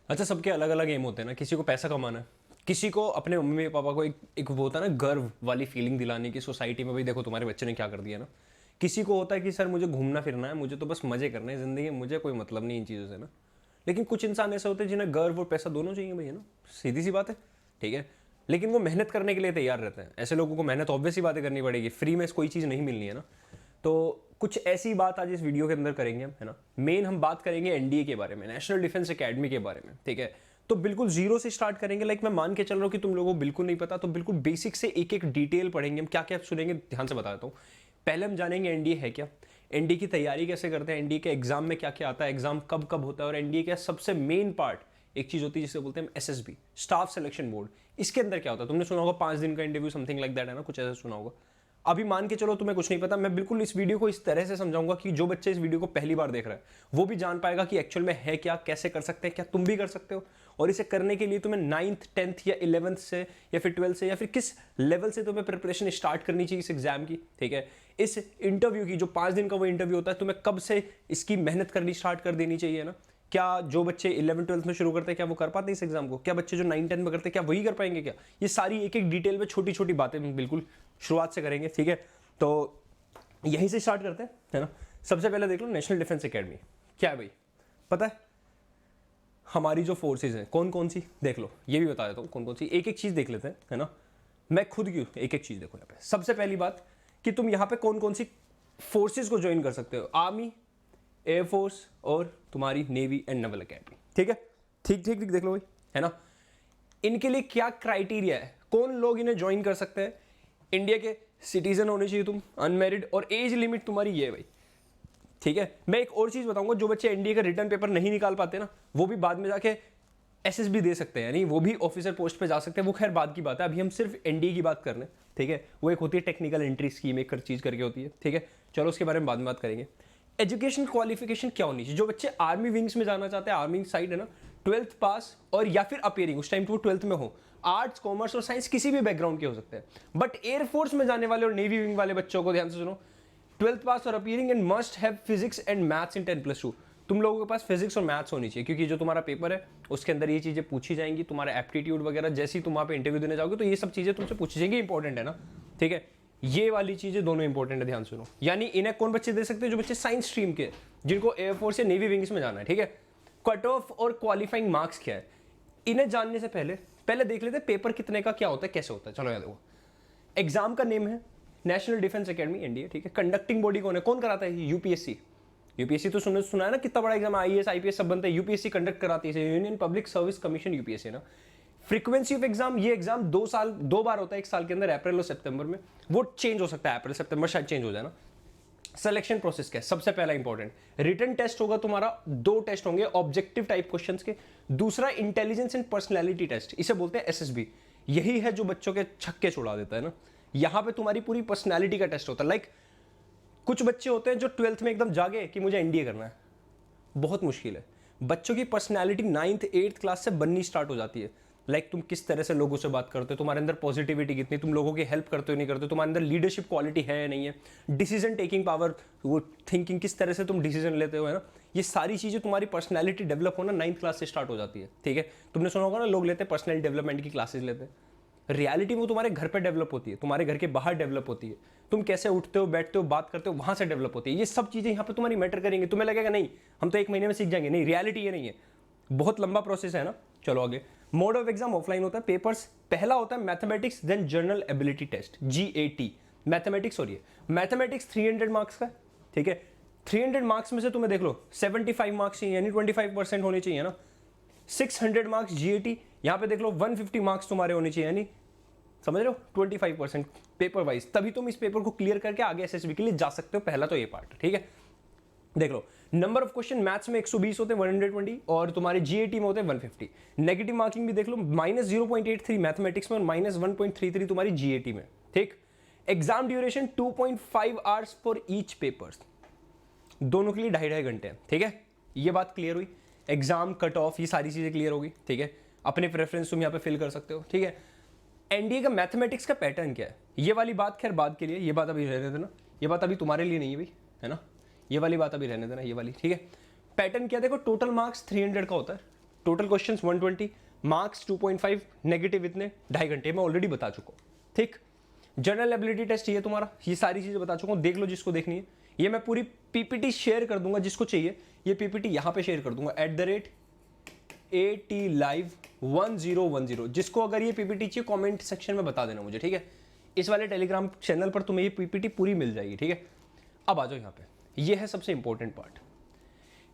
अच्छा, सबके अलग अलग एम होते हैं ना। किसी को पैसा कमाना है, किसी को अपने मम्मी पापा को एक वो होता है ना, गर्व वाली फीलिंग दिलाने की सोसाइटी में, भाई देखो तुम्हारे बच्चे ने क्या कर दिया ना। किसी को होता है कि सर मुझे घूमना फिरना है, मुझे तो बस मजे करने हैं जिंदगी में, मुझे कोई मतलब नहीं इन चीज़ों से ना। लेकिन कुछ इंसान ऐसे होते हैं जिन्हें गर्व और पैसा दोनों चाहिए भाई, है ना। सीधी सी बात है, ठीक है। लेकिन वो मेहनत करने के लिए तैयार रहते हैं। ऐसे लोगों को मेहनत ऑब्वियस ही बातें करनी पड़ेगी, फ्री में कोई चीज़ नहीं मिलनी है ना। तो कुछ ऐसी बात आज इस वीडियो के अंदर करेंगे हम, है ना। मेन हम बात करेंगे एनडीए के बारे में, नेशनल डिफेंस एकेडमी के बारे में, ठीक है। तो बिल्कुल जीरो से स्टार्ट करेंगे। लाइक मैं मान के चल रहा हूँ कि तुम लोगों को बिल्कुल नहीं पता, तो बिल्कुल बेसिक से एक एक डिटेल पढ़ेंगे हम। क्या क्या सुनेंगे ध्यान से बता देता हूँ। पहले हम जानेंगे एनडीए है क्या, एनडीए की तैयारी कैसे करते हैं, एनडीए के एग्जाम में क्या क्या आता है, एग्जाम कब कब होता है, और एनडीए का सबसे मेन पार्ट एक चीज होती है जिसे बोलते हैं एसएसबी, स्टाफ सिलेक्शन बोर्ड। इसके अंदर क्या होता है, तुमने सुना होगा 5 दिन का इंटरव्यू, समथिंग लाइक दैट, है ना, कुछ ऐसा सुना होगा। अभी मान के चलो तुम्हें कुछ नहीं पता, मैं बिल्कुल इस वीडियो को इस तरह से समझाऊंगा कि जो बच्चे इस वीडियो को पहली बार देख रहा है वो भी जान पाएगा कि एक्चुअल में है क्या, कैसे कर सकते हैं, क्या तुम भी कर सकते हो। और इसे करने के लिए तुम्हें 9th 10th या 11th से या फिर 12th से या फिर किस लेवल से तुम्हें प्रिपरेशन स्टार्ट करनी चाहिए इस एग्जाम की, ठीक है। इस इंटरव्यू की जो 5 दिन का वो इंटरव्यू होता है, तुम्हें कब से इसकी मेहनत करनी स्टार्ट कर देनी चाहिए ना। क्या जो बच्चे 11 12th में शुरू करते हैं क्या वो कर पाते हैं इस एग्जाम को, क्या बच्चे जो 9 10 में करते हैं क्या वही कर पाएंगे क्या। ये सारी एक एक डिटेल में छोटी छोटी बातें हम बिल्कुल शुरुआत से करेंगे, ठीक है। तो यहीं से स्टार्ट करते हैं, है ना। सबसे पहले देख लो नेशनल डिफेंस एकेडमी क्या है भाई, पता है। हमारी जो फोर्सेज हैं कौन कौन सी, देख लो, ये भी बता देता हूँ कौन कौन सी। एक एक चीज देख लेते हैं, है ना। मैं खुद की एक एक चीज देखो यहाँ पे। सबसे पहली बात कि तुम यहाँ पे कौन कौन सी फोर्सेज को ज्वाइन कर सकते हो, आर्मी, एयरफोर्स और तुम्हारी नेवी एंड नेवल एकेडमी, ठीक है। ठीक ठीक ठीक देख लो भाई, है ना। इनके लिए क्या क्राइटेरिया है, कौन लोग इन्हें ज्वाइन कर सकते हैं। इंडिया के सिटीजन होने चाहिए तुम, अनमेरिड, और एज लिमिट तुम्हारी ये है भाई, ठीक है। मैं एक और चीज बताऊंगा, जो बच्चे एनडीए का रिटर्न पेपर नहीं निकाल पाते ना, वो भी बाद में जाके एसएसबी दे सकते हैं, यानी वो भी ऑफिसर पोस्ट पे जा सकते हैं। वो खैर बाद की बात है, अभी हम सिर्फ एनडीए की बात कर रहे हैं, ठीक है। वो एक होती है टेक्निकल एंट्री स्कीम, एक चीज करके होती है, ठीक है। चलो उसके बारे में बाद में बात करेंगे। एजुकेशन क्वालिफिकेशन क्या होनी चाहिए, जो बच्चे आर्मी विंग्स में जाना चाहते हैं, आर्मी साइड है ना, 12th पास और या फिर अपियरिंग, उस टाइम तो वो 12th में हो, आर्ट्स कॉमर्स और साइंस किसी भी बैकग्राउंड के हो सकते हैं। बट एयरफोर्स में जाने वाले और नेवी विंग वाले बच्चों को ध्यान से सुनो, 12th पास और appearing and must have physics and maths इन 10+2। तुम लोगों के पास फिजिक्स और मैथ्स होनी चाहिए, क्योंकि जो तुम्हारा पेपर है उसके अंदर ये चीजें पूछी जाएंगी, तुम्हारा एप्टीट्यूड वगैरह, जैसी तुम वहां पे इंटरव्यू देने जाओगे तो ये सब चीजें तुमसे पूछी जाएंगी, इंपॉर्टेंट है ना, ठीक है। ये वाली चीजें दोनों इंपॉर्टेंट है, ध्यान सुनो। यानी इन्हें कौन बच्चे दे सकते हैं, जो बच्चे साइंस स्ट्रीम के, जिनको एयरफोर्स या नेवी विंग्स में जाना है, ठीक है। कट ऑफ और क्वालिफाइंग मार्क्स क्या है, इन्हें जानने से पहले पहले देख लेते हैं पेपर कितने का क्या होता है, कैसे होता है। चलो याद देखो, एग्जाम का नेम है नेशनल डिफेंस एकेडमी, एनडीए, ठीक है। कंडक्टिंग बॉडी कौन है, कौन कराता है, यूपीएससी। यूपीएससी तो सुना है ना, कितना बड़ा एग्जाम, आईएएस आईपीएस सब बनते हैं, यूपीएससी कंडक्ट कराती है, union public service commission, UPSC ना। फ्रीक्वेंसी ऑफ एग्जाम, ये एग्जाम 2 बार होता है एक साल के अंदर, अप्रैल और सितंबर में। वो चेंज हो सकता है, अप्रैल सितंबर शायद चेंज हो जाए ना। सिलेक्शन प्रोसेस क्या है, सबसे पहला इंपॉर्टेंट, रिटन टेस्ट होगा तुम्हारा, 2 टेस्ट होंगे ऑब्जेक्टिव टाइप क्वेश्चंस के। दूसरा इंटेलिजेंस एंड पर्सनैलिटी टेस्ट, इसे बोलते हैं एसएसबी। यही है जो बच्चों के छक्के छुड़ा देता है ना। यहां पे तुम्हारी पूरी पर्सनैलिटी का टेस्ट होता है। लाइक कुछ बच्चे होते हैं जो 12th में एकदम जागे कि मुझे एनडीए करना है, बहुत मुश्किल है। बच्चों की पर्सनैलिटी 9th 8th क्लास से बननी स्टार्ट हो जाती है। लाइक तुम किस तरह से लोगों से बात करते हो, तुम्हारे अंदर पॉजिटिविटी कितनी, तुम लोगों की हेल्प करते हो नहीं करते हो, तुम्हारे अंदर लीडरशिप क्वालिटी है या नहीं है, डिसीजन टेकिंग पावर, वो थिंकिंग, किस तरह से तुम डिसीजन लेते हो, है ना। ये सारी चीजें तुम्हारी पर्सनैलिटी डेवलप होना 9th क्लास से स्टार्ट हो जाती है, ठीक है। तुमने सुना होगा ना, लोग लेते हैं पर्सनैलिटी डेवलपमेंट की क्लासेस लेते हैं। रियलिटी वो तुम्हारे घर पे डेवलप होती है, तुम्हारे घर के बाहर डेवलप होती है। तुम कैसे उठते हो, बैठते हो, बात करते हो, वहां से डेवलप होती है। ये सब चीजें यहाँ पे तुम्हारी मैटर करेंगे। तुम्हें लगेगा नहीं हम तो 1 महीने में सीख जाएंगे, नहीं, रियलिटी ये नहीं है, बहुत लंबा प्रोसेस है ना। चलो आगे। मोड ऑफ एग्जाम ऑफलाइन होता है। पेपर्स पहला होता है mathematics, then general ability test, GAT, mathematics. और ये मैथमेटिक्स 300 मार्क्स का, ठीक है। 300 मार्क्स में से तुम्हें देख लो 75 मार्क्स चाहिए, यानी 25% होने चाहिए ना। 600 मार्क्स जीएटी, यहां पे देख लो 150 मार्क्स तुम्हारे होने चाहिए, यानी समझ रहे हो 25% पेपर वाइज। तभी तुम इस पेपर को क्लियर करके आगे एसएसबी के लिए जा सकते हो। पहला तो ये पार्ट, ठीक है। देख लो, नंबर ऑफ क्वेश्चन मैथ्स में 120 होते हैं, 120, और तुम्हारे जीएटी में होते हैं 150। नेगेटिव मार्किंग भी देख लो, -0.83 मैथमेटिक्स में और -1.33 तुम्हारी जीएटी में, ठीक। Exam duration 2.5 hours for each papers, दोनों के लिए 2.5 घंटे हैं, ठीक है। ये बात क्लियर हुई। एग्जाम कट ऑफ, ये सारी चीजें क्लियर होगी, ठीक है। अपने प्रेफरेंस तुम यहाँ पे फिल कर सकते हो, ठीक है। एनडीए का मैथमेटिक्स का पैटर्न क्या है, ये वाली बात खैर बाद के लिए, ये बात अभी रहने देना, ये बात अभी तुम्हारे लिए नहीं है भाई, है ना। ये वाली बात अभी रहने देना, ये वाली, ठीक है। पैटर्न क्या, देखो टोटल मार्क्स 300 का होता है, टोटल क्वेश्चंस 120, मार्क्स 2.5, नेगेटिव इतने, 2.5 घंटे में ऑलरेडी बता चुका हूँ। ठीक, जनरल एबिलिटी टेस्ट ये तुम्हारा, ये सारी चीजें बता चुका हूँ, देख लो जिसको देखनी है। ये मैं पूरी पीपीटी शेयर कर दूंगा जिसको चाहिए, ये पीपीटी यहाँ पे शेयर कर दूंगा @ATLive1010, जिसको अगर ये पीपीटी चाहिए कमेंट सेक्शन में बता देना मुझे, ठीक है। इस वाले टेलीग्राम चैनल पर तुम्हें ये पीपीटी पूरी मिल जाएगी, ठीक है। अब आ जाओ यहाँ पे, ये है सबसे इंपॉर्टेंट पार्ट।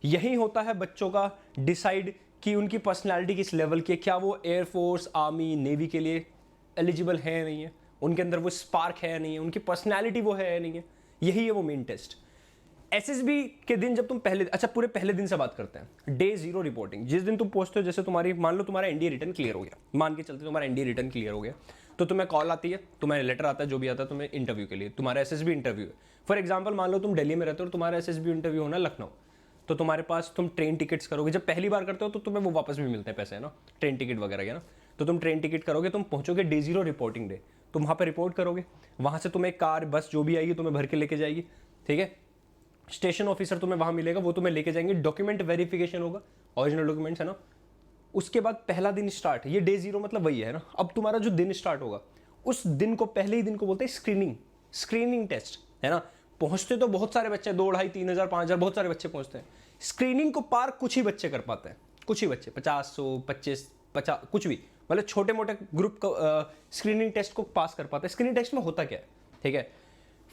यही होता है बच्चों का डिसाइड कि उनकी पर्सनैलिटी किस लेवल की है, क्या वो एयरफोर्स, आर्मी, नेवी के लिए एलिजिबल है या नहीं है, उनके अंदर वो स्पार्क है या नहीं है, उनकी पर्सनैलिटी वो है या नहीं है। यही है वो मेन टेस्ट। एसएसबी के दिन जब तुम पूरे पहले दिन से बात करते हैं, डे 0 रिपोर्टिंग, जिस दिन तुम पहुंचते हो, जैसे तुम्हारी मान लो तुम्हारा एनडीए रिटर्न क्लियर हो गया, मान के चलते तुम्हारा एनडीए रिटर्न क्लियर हो गया, तो तुम्हें कॉल आती है, तुम्हें लेटर आता है, जो भी आता है तुम्हें इंटरव्यू के लिए, तुम्हारा एसएसबी इंटरव्यू है। फॉर एग्जाम्पल मान लो तुम दिल्ली में रहते हो और तुम्हारा एसएसबी इंटरव्यू होना लखनऊ, तो तुम्हारे पास तुम ट्रेन टिकट्स करोगे, जब पहली बार करते हो तो तुम्हें वो वापस भी मिलते हैं पैसे, है ना, ट्रेन टिकट वगैरह के ना, तो तुम ट्रेन टिकट करोगे, तुम पहुंचोगे डे 0 रिपोर्टिंग डे, तुम वहाँ पर रिपोर्ट करोगे, वहाँ से तुम्हें कार, बस जो भी आएगी तुम्हें भर के लेके जाएगी, ठीक है। स्टेशन ऑफिसर तुम्हें वहाँ मिलेगा, वो तुम्हें लेके जाएंगे, डॉक्यूमेंट वेरिफिकेशन होगा, ओरिजिनल डॉक्यूमेंट्स, है ना। उसके बाद पहला दिन स्टार्ट, ये डे 0 मतलब वही है ना। अब तुम्हारा जो दिन स्टार्ट होगा, उस दिन को, पहले ही दिन को बोलते हैं स्क्रीनिंग टेस्ट, है ना। पहुंचते तो बहुत सारे बच्चे, 2, 2.5, 3,000, 5,000, बहुत सारे बच्चे पहुंचते हैं। स्क्रीनिंग को पार कुछ ही बच्चे कर पाते हैं, कुछ ही बच्चे, 50, 100, 25, 50, कुछ भी, मतलब छोटे मोटे ग्रुप को स्क्रीनिंग टेस्ट को पास कर पाते हैं। स्क्रीनिंग टेस्ट में होता क्या है, ठीक है।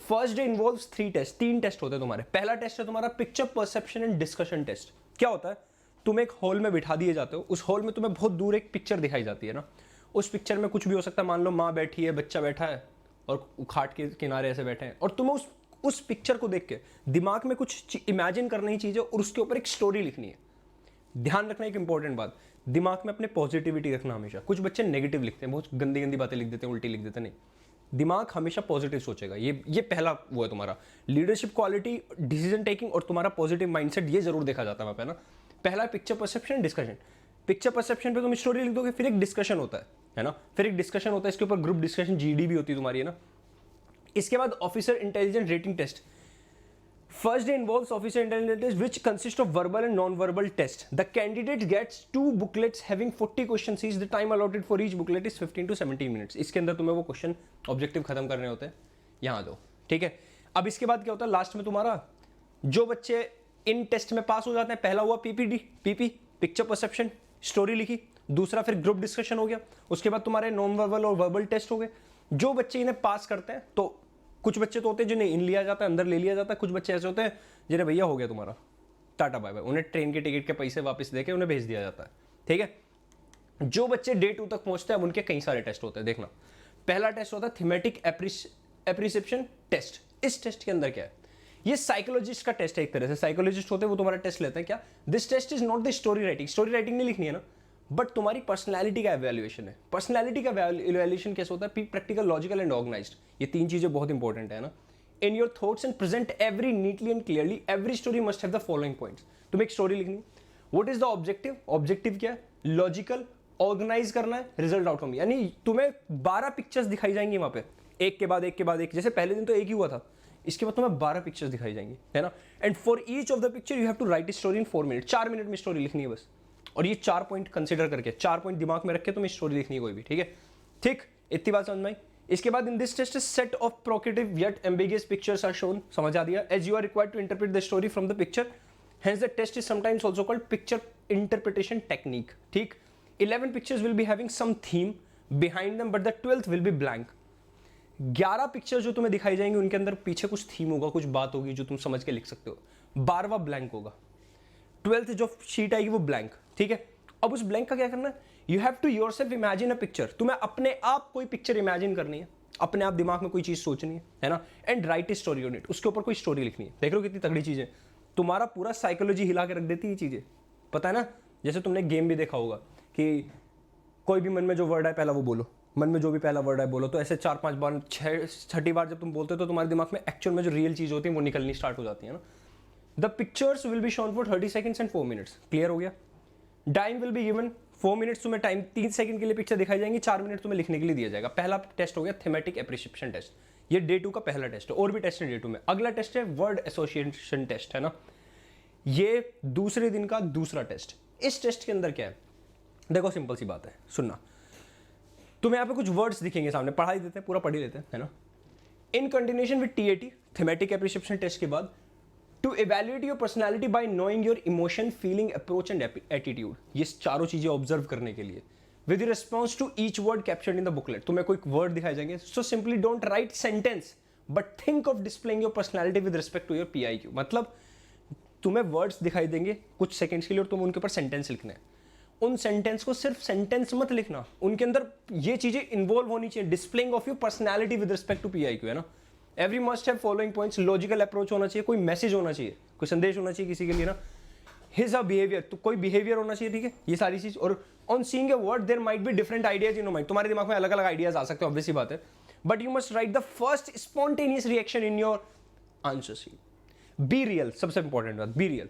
First day involves 3 test, 3 test होते हैं तुम्हारे। पहला टेस्ट है तुम्हारा picture perception and discussion test. क्या होता है, तुम एक हॉल में बिठा दिए जाते हो, उस हॉल में तुम्हें बहुत दूर एक पिक्चर दिखाई जाती है ना, उस पिक्चर में कुछ भी हो सकता है, मान लो माँ बैठी है, बच्चा बैठा है और खाट के किनारे ऐसे बैठे हैं, और तुम्हें उस पिक्चर को देख के दिमाग में कुछ इमेजिन करनी ही चीज़ है और उसके ऊपर एक स्टोरी लिखनी है। ध्यान रखना एक इंपॉर्टेंट बात, दिमाग में अपने पॉजिटिविटी रखना हमेशा। कुछ बच्चे नेगेटिव लिखते हैं, बहुत गंदी गंदी बातें लिख देते हैं, उल्टी लिख देते हैं, नहीं, दिमाग हमेशा पॉजिटिव सोचेगा। ये पहला वो है तुम्हारा लीडरशिप क्वालिटी, डिसीजन टेकिंग और तुम्हारा पॉजिटिव माइंडसेट, ये जरूर देखा जाता है वहाँ पे ना। पहला picture perception, discussion. Picture perception पे तुम स्टोरी लिख दोगे, फिर एक डिस्कशन होता है ना, फिर एक डिस्कशन होता है, इसके ऊपर ग्रुप डिस्कशन, जीडी भी होती है तुम्हारी, है ना। इसके बाद officer intelligence rating test. First day involves officer intelligence test, which consists of verbal and non-verbal test. The candidate gets 2 booklets having 40 questions each. The time allotted for each booklet is 15 to 17 minutes. इसके अंदर तुम्हें वो question objective खत्म करने होते हैं, यहाँ दो, ठीक है। अब इसके बाद क्या होता है, लास्ट में तुम्हारा जो बच्चे इन टेस्ट में पास हो जाते हैं, पहला हुआ पीपी, पिक्चर परसेप्शन, स्टोरी लिखी। दूसरा फिर ग्रुप डिस्कशन हो गया। उसके बाद तुम्हारे नॉन वर्बल और वर्बल टेस्ट हो गए। जो बच्चे इन्हें पास करते हैं, तो कुछ बच्चे तो होते हैं जिन्हें इन लिया जाता है, अंदर ले लिया जाता है। कुछ बच्चे ऐसे होते हैं जिन्हें भैया हो गया तुम्हारा टाटा बाय बाय, उन्हें ट्रेन के टिकट के पैसे वापस देके उन्हें भेज दिया जाता है, ठीक है। जो बच्चे डे 2 तक पहुंचते हैं, अब उनके कई सारे टेस्ट होते हैं, देखना। पहला टेस्ट होता है थीमेटिक एप्रिसिएशन टेस्ट। इस टेस्ट के अंदर क्या है, ये साइकोलॉजिस्ट का टेस्ट है, एक तरह से साइकोलॉजिस्ट होते हैं वो तुम्हारा टेस्ट लेते हैं। क्या, this test is not the story writing नहीं लिखनी है ना, बट तुम्हारी पर्सनैलिटी का एवेल्युएशन है। पर्सनैलिटी का एवेल्युएशन कैसे होता है, प्रैक्टिकल, लॉजिकल एंड ऑर्गेनाइज्ड। ये 3 चीजें बहुत इंपॉर्टेंट है ना। In your thoughts and present every neatly and clearly, every story must have the following points. तुम्हें एक स्टोरी लिखनी, what is the objective, objective क्या है, लॉजिकल, ऑर्गेनाइज करना है, रिजल्ट आउटकम। यानी तुम्हें 12 पिक्चर्स दिखाई जाएंगी वहां पे, एक के बाद एक। जैसे पहले दिन तो एक ही हुआ था, इसके बाद तुम्हें 12 पिक्चर्स दिखाई जाएंगी, है ना। And for each of the picture you have to write a story in 4 minute. 4 minute में स्टोरी लिखनी है बस। और ये 4 पॉइंट कंसीडर करके, 4 पॉइंट दिमाग में रख के तुम्हें स्टोरी लिखनी है कोई भी, ठीक है। ठीक, इतनी बात समझ में आई। इसके बाद in this test set of provocative yet ambiguous pictures are shown. समझ आ दिया, as you are required to interpret the story from the picture, hence the test is sometimes also called picture interpretation technique. ठीक, 11 pictures will be having some theme behind them, but the 12th will be blank. 11 picture जो तुम्हें दिखाई जाएंगे, उनके अंदर पीछे कुछ theme होगा, कुछ बात होगी जो तुम समझ के लिख सकते हो। 12वां ब्लैंक होगा। 12th जो शीट आएगी वो ब्लैंक, ठीक है। अब उस ब्लैंक का क्या करना है, you have to yourself imagine a picture. तुम्हें अपने आप कोई पिक्चर इमेजिन करनी है, अपने आप दिमाग में कोई चीज सोचनी है ना, and right a story on it. उसके ऊपर कोई स्टोरी लिखनी है। देख लो कितनी तगड़ी चीजें, तुम्हारा पूरा साइकोलॉजी हिला के रख देती है ये चीजें, पता है ना। जैसे तुमने गेम भी देखा होगा कि कोई भी मन में जो वर्ड है पहला वो बोलो, मन में जो भी पहला वर्ड है बोलो। तो ऐसे 4-5 बार, 6ठी बार जब तुम बोलते हो तो तुम्हारे दिमाग में एक्चुअल में जो रियल चीज होती है वो निकलनी स्टार्ट हो जाती है ना। The pictures will be shown for 30 seconds and 4 minutes। Clear हो गया। Time will be given 4 minutes, तुम्हें टाइम 3 सेकंड के लिए पिक्चर दिखाई जाएंगी, 4 मिनट तुम्हें लिखने के लिए दिया जाएगा। पहला टेस्ट हो गया थीमेटिक एप्रिसिएशन टेस्ट, ये डे 2 का पहला टेस्ट है। और भी टेस्ट है डे 2 में। अगला टेस्ट है वर्ड एसोसिएशन टेस्ट, है ना, ये दूसरे दिन का दूसरा टेस्ट। इस टेस्ट के अंदर क्या है, देखो सिंपल सी बात है, सुनना, तुम्हें यहाँ पे कुछ वर्ड्स दिखेंगे सामने, पढ़ा ही देते हैं, पूरा पढ़ ही लेते हैं, है ना। In continuation with TAT, thematic appreciation test के बाद, to evaluate your personality by knowing your emotion, feeling, approach and attitude, ये चारों चीजें ऑब्जर्व करने के लिए, with response to each word captured in the booklet, तुम्हें कोई वर्ड दिखाए जाएंगे, so simply don't write sentence but think of displaying your personality with respect to your PIQ, मतलब तुम्हें वर्ड्स दिखाई देंगे कुछ सेकंड्स के लिए और तुम्हें उनके ऊपर सेंटेंस लिखना है। उन सेंटेंस को सिर्फ सेंटेंस मत लिखना, उनके अंदर ये चीजें इन्वॉल्व होनी चाहिए, displaying of your personality with respect to PIQ, है ना। Every must have following points, logical approach होना चाहिए, कोई मैसेज होना चाहिए, कोई संदेश होना चाहिए किसी के लिए ना, हिज अ बिहेवियर, तो कोई बिहेवियर होना चाहिए, ठीक है, ये सारी चीज। और on seeing a word there might be different ideas in your mind, तुम्हारे दिमाग में अलग अलग आइडियाज आ सकते हैं, ऑब्वियस सी बात है, but you must write the first spontaneous reaction in your answer sheet. Be real, सबसे इंपॉर्टेंट बात, बी रियल,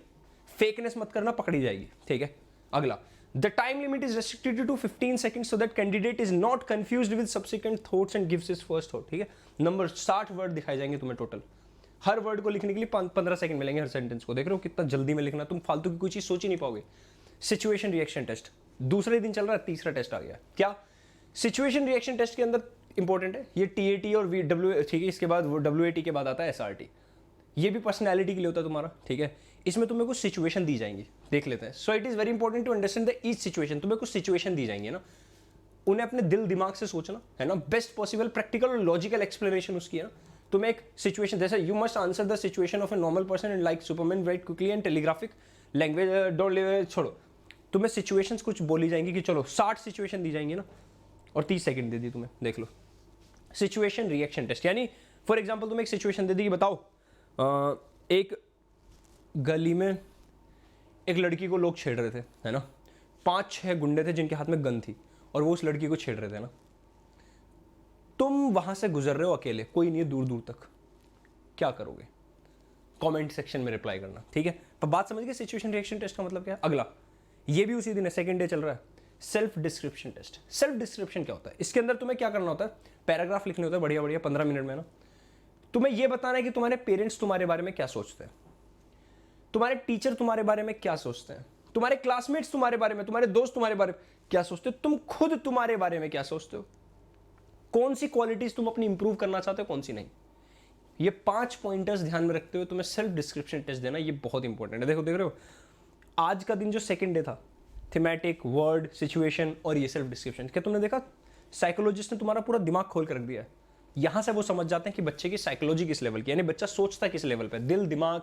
फेकनेस मत करना, पकड़ी जाएगी, ठीक है। अगला, the time limit is restricted to 15 seconds so that candidate is not confused with subsequent thoughts and gives his first thought, ठीक है। नंबर 60 वर्ड दिखाए जाएंगे तुम्हें टोटल, हर वर्ड को लिखने के लिए 15 सेकंड मिलेंगे हर सेंटेंस को, देख रहे हो कितना जल्दी में लिखना, तुम फालतू की कोई चीज सोच ही नहीं पाओगे। सिचुएशन रिएक्शन टेस्ट दूसरे दिन चल रहा है, तीसरा टेस्ट आ गया, क्या सिचुएशन रिएक्शन टेस्ट के अंदर इंपॉर्टेंट है ये TAT और VW, ठीक है, इसके बाद WAT के बाद आता है SRT, ये भी पर्सनैलिटी के लिए होता है तुम्हारा, ठीक है। इसमें तुम्हें कुछ सिचुएशन दी जाएंगी, देख लेते हैं। So it is very important to understand the each situation, तुम्हें कुछ सिचुएशन दी जाएंगी ना, उन्हें अपने दिल दिमाग से सोचना है ना, बेस्ट पॉसिबल प्रैक्टिकल और लॉजिकल एक्सप्लेनेशन उसकी है ना। तुम्हें एक सिचुएशन, जैसे you must answer the situation of a normal person and like Superman very quickly and telegraphic language don't live, छोड़ो, तुम्हें सिचुएशंस कुछ बोली जाएंगी कि चलो 60 सिचुएशन दी जाएंगी ना, और 30 सेकंड दे दी तुम्हें, देख लो। सिचुएशन रिएक्शन टेस्ट, यानी फॉर एग्जांपल तुम्हें एक सिचुएशन दे दी कि बताओ एक गली में एक लड़की को लोग छेड़ रहे थे, है ना, 5-6 गुंडे थे जिनके हाथ में गन थी और वो उस लड़की को छेड़ रहे थे ना, तुम वहां से गुजर रहे हो अकेले, कोई नहीं है दूर दूर तक, क्या करोगे? कमेंट सेक्शन में रिप्लाई करना, ठीक है। पर बात समझ गए सिचुएशन रिएक्शन टेस्ट का मतलब क्या है। अगला, ये भी उसी दिन है, सेकंड डे चल रहा है, self description test. Self description क्या होता है? इसके अंदर तुम्हें क्या करना होता है, पैराग्राफ लिखने होता है बढ़िया बढ़िया 15 मिनट में ना, तुम्हें यह बताना है कि तुम्हारे पेरेंट्स तुम्हारे बारे में क्या सोचते हैं, तुम्हारे टीचर तुम्हारे बारे में क्या सोचते हैं, तुम्हारे क्लासमेट्स तुम्हारे बारे में, तुम्हारे दोस्त तुम्हारे बारे में क्या सोचते हो, तुम खुद तुम्हारे बारे में क्या सोचते हो, कौन सी क्वालिटीज तुम अपनी इंप्रूव करना चाहते हो, कौन सी नहीं। ये 5 पॉइंटर्स ध्यान में रखते हुए तुम्हें सेल्फ डिस्क्रिप्शन टेस्ट देना, ये बहुत इंपॉर्टेंट है। देखो देख रहे हो, आज का दिन जो सेकंड डे था, थीमेटिक, वर्ड, सिचुएशन और ये सेल्फ डिस्क्रिप्शन, क्या तुमने देखा साइकोलॉजिस्ट ने तुम्हारा पूरा दिमाग खोल कर रख दिया है। यहां से वो समझ जाते हैं कि बच्चे की साइकोलॉजी किस लेवल की, यानी बच्चा सोचता किस लेवल पे, दिल, दिमाग,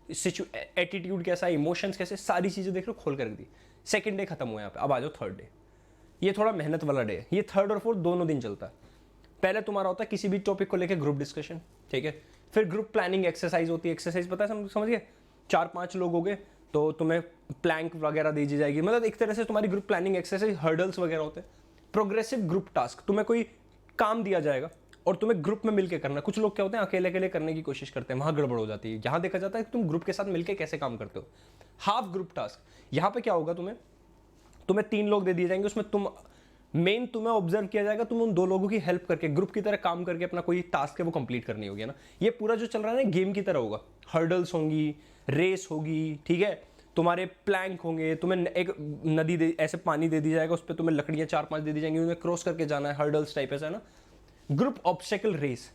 एटीट्यूड कैसा, इमोशंस कैसे, सारी चीजें देख लो खोल कर रख दी। सेकंड डे खत्म हुआ यहाँ पे, अब आ जाओ थर्ड डे। ये थोड़ा मेहनत वाला डे है, ये थर्ड और फोर्थ दोनों दिन चलता है। पहले तुम्हारा होता है किसी भी टॉपिक को लेकर ग्रुप डिस्कशन, ठीक है, फिर ग्रुप प्लानिंग एक्सरसाइज होती है। एक्सरसाइज पता है, समझ गए, 4-5 लोग हो गए तो तुम्हें प्लैंक वगैरह दी जाएगी, मतलब एक तरह से तुम्हारी ग्रुप प्लानिंग एक्सरसाइज, हर्डल्स वगैरह होते हैं। प्रोग्रेसिव ग्रुप टास्क, तुम्हें कोई काम दिया जाएगा और तुम्हें ग्रुप में मिलकर करना। कुछ लोग क्या होते हैं अकेले अकेले करने की कोशिश करते हैं, वहां गड़बड़ हो जाती है। यहाँ देखा जाता है कि तुम ग्रुप के साथ मिलकर कैसे काम करते हो। हाफ ग्रुप टास्क, यहाँ पे क्या होगा, तुम्हें 3 लोग दे दिए जाएंगे, उसमें तुम्हें ऑब्जर्व किया जाएगा, तुम उन 2 लोगों की हेल्प करके ग्रुप की तरह काम करके अपना कोई टास्क है वो कंप्लीट करनी होगी ना। ये पूरा जो चल रहा है ना गेम की तरह होगा, हर्डल्स होंगी, रेस होगी, ठीक है, तुम्हारे प्लैंक होंगे, तुम्हें एक नदी ऐसे पानी दे दी जाएगा, उस पर तुम्हें लकड़ियां 4-5 दे दी जाएंगी, उन्हें क्रॉस करके जाना है, हर्डल्स टाइप ऐसा है ना। ग्रुप ऑब्स्टेकल रेस,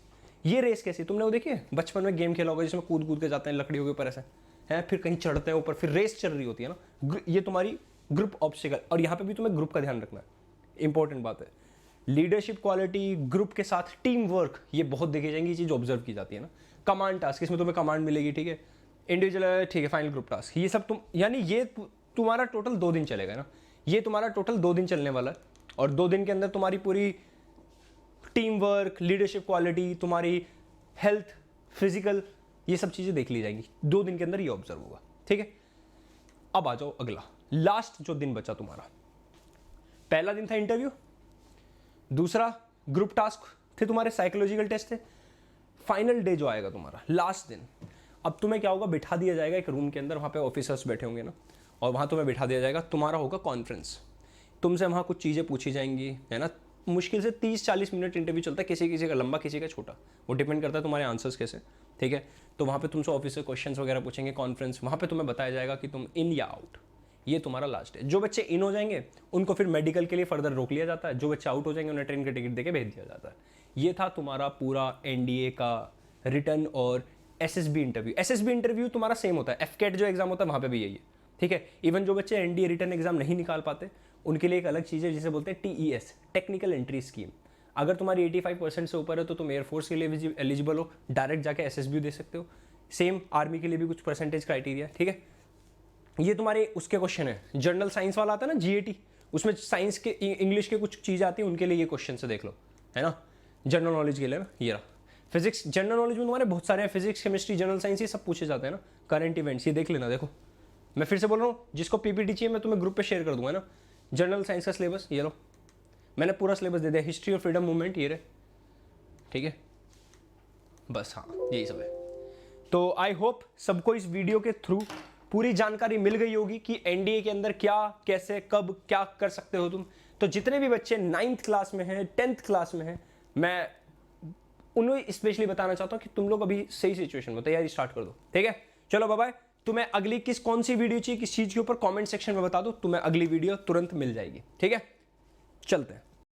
ये रेस कैसी, तुमने वो देखी है बचपन में गेम खेला होगा जिसमें कूद कूद के जाते हैं लकड़ियों के ऊपर ऐसे है, फिर कहीं चढ़ते हैं ऊपर, फिर रेस चल रही होती है ना, ये तुम्हारी ग्रुप ऑब्स्टेकल। और यहाँ पे भी तुम्हें ग्रुप का ध्यान रखना है, इंपॉर्टेंट बात है। लीडरशिप क्वालिटी, ग्रुप के साथ टीम वर्क, ये बहुत देखी जाएंगी, ये चीज ऑब्जर्व की जाती है ना। कमांड टास्क, इसमें तुम्हें कमांड मिलेगी, ठीक है, इंडिविजुअल, ठीक है, फाइनल ग्रुप टास्क, ये सब यानी ये तुम्हारा टोटल 2 दिन चलेगा ना, ये तुम्हारा टोटल 2 दिन चलने वाला है। और 2 दिन के अंदर तुम्हारी पूरी टीम वर्क, लीडरशिप क्वालिटी, तुम्हारी हेल्थ, फिजिकल, ये सब चीजें देख ली जाएंगी 2 दिन के अंदर, ये ऑब्जर्व होगा, ठीक है। अब आ जाओ अगला, लास्ट जो दिन बचा तुम्हारा। पहला दिन था इंटरव्यू, दूसरा ग्रुप टास्क थे, तुम्हारे साइकोलॉजिकल टेस्ट थे, फाइनल डे जो आएगा तुम्हारा लास्ट दिन। अब तुम्हें क्या होगा, बिठा दिया जाएगा एक रूम के अंदर, वहां पे ऑफिसर्स बैठे होंगे ना, और वहां तुम्हें बिठा दिया जाएगा, तुम्हारा होगा कॉन्फ्रेंस, तुमसे वहां कुछ चीजें पूछी जाएंगी, है ना। मुश्किल से 30-40 मिनट इंटरव्यू चलता है, किसी किसी का लंबा, किसी का छोटा, वो डिपेंड करता है तुम्हारे आंसर्स कैसे, ठीक है। तो वहाँ पे तुमसे ऑफिसर क्वेश्चंस वगैरह पूछेंगे, कॉन्फ्रेंस, वहाँ पे तुम्हें बताया जाएगा कि तुम इन या आउट। ये तुम्हारा लास्ट है। जो बच्चे इन हो जाएंगे उनको फिर मेडिकल के लिए फर्दर रोक लिया जाता है, जो बच्चे आउट हो जाएंगे उन्हें ट्रेन का टिकट देके भेज दिया जाता है। ये था तुम्हारा पूरा एनडीए का रिटर्न और एसएसबी इंटरव्यू। एसएसबी इंटरव्यू तुम्हारा सेम होता है, एफकेट जो एग्जाम होता है वहाँ पे भी यही है, ठीक है। इवन जो बच्चे एनडीए रिटर्न एग्जाम नहीं निकाल पाते उनके लिए एक अलग चीज़ है जिसे बोलते हैं टीईएस, टेक्निकल एंट्री स्कीम। अगर तुम्हारी 85% से ऊपर है तो तुम एयरफोर्स के लिए एलिजिबल हो, डायरेक्ट जाके एसएसबी दे सकते हो। सेम आर्मी के लिए भी कुछ परसेंटेज क्राइटेरिया, ठीक है। ये तुम्हारे उसके क्वेश्चन है, जनरल साइंस वाला आता है ना जीएटी, उसमें साइंस के इंग्लिश के कुछ चीज़ आती है, उनके लिए ये क्वेश्चन से देख लो, है ना। जनरल नॉलेज के लिए ना ये रहा। फिजिक्स जनरल नॉलेज में तुम्हारे बहुत सारे हैं, फिजिक्स केमिस्ट्री जनरल साइंस ये सब पूछे जाते हैं ना। करंट इवेंट्स ये देख लेना, देखो मैं फिर से बोल रहा हूँ, जिसको पीपीटी चाहिए मैं तुम्हें ग्रुप पे शेयर कर दूंगा ना। जनरल साइंस का सिलेबस ये लो, मैंने पूरा सिलेबस दे दिया। हिस्ट्री और फ्रीडम मूवमेंट ये रहे, ठीक है, बस हाँ यही सब है। तो आई होप सबको इस वीडियो के थ्रू पूरी जानकारी मिल गई होगी कि एनडीए के अंदर क्या, कैसे, कब क्या कर सकते हो तुम। तो जितने भी बच्चे 9th क्लास में हैं, 10th क्लास में हैं, मैं उन्हें स्पेशली बताना चाहता हूँ कि तुम लोग अभी सही सिचुएशन में तैयारी स्टार्ट कर दो, ठीक है। चलो बाय बाय। तुम्हें अगली कौन सी वीडियो चाहिए किस चीज़ के ऊपर कमेंट सेक्शन में बता दो, तुम्हें अगली वीडियो तुरंत मिल जाएगी, ठीक है। चलते हैं।